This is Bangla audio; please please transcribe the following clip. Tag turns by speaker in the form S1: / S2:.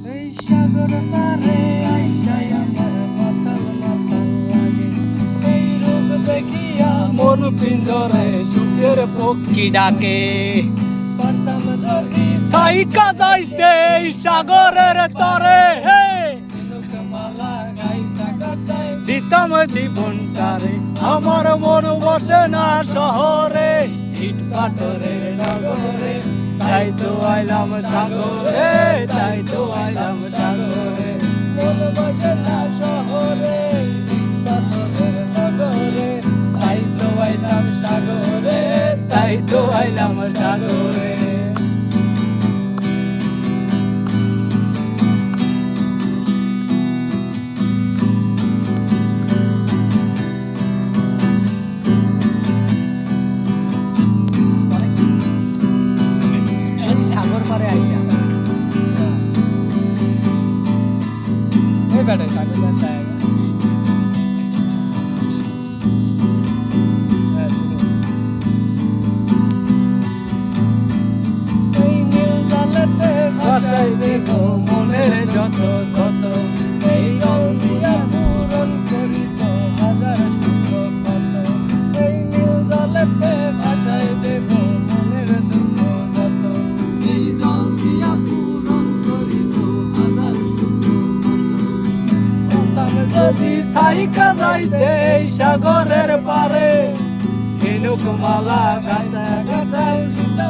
S1: এই সাগর পারে আইসাই আমার মাতাল মাতাল লাগে এই রূপ দেখিয়া মন পিঞ্জরে সুখের পক্ষী ডাকে পারতাম যদি থাইকা যাইতে এই সাগরের তরে হে মালা গাইতা গাইতাই দিতাম জীবনটারে আমার মন বসে না শহরে ইট পাথরের নগরে তাই তো আইলাম সাগরে তাই তো আইলাম সাগরে মন বসে না শহরে ইট পাথরের নগরে তাই তো আইলাম সাগরে তাই তো আইলাম সাগরে সাগর পারে আইসা এই বেটা সাগর পারে এই নীল জলেতে ভাসাই দেখো মনের যত কত এই জল দিয়া পূরণ করিত হাজার সুখ কত এই নীল জলেতে ভাসাই দেখো মনের দুঃখ কত এই জল দিয়া পূরণ করিত হাজার সুখ কত যদি থাইকা যাইতে এই সাগরের পারে ঝিনুক মালা গাইতা গাইতা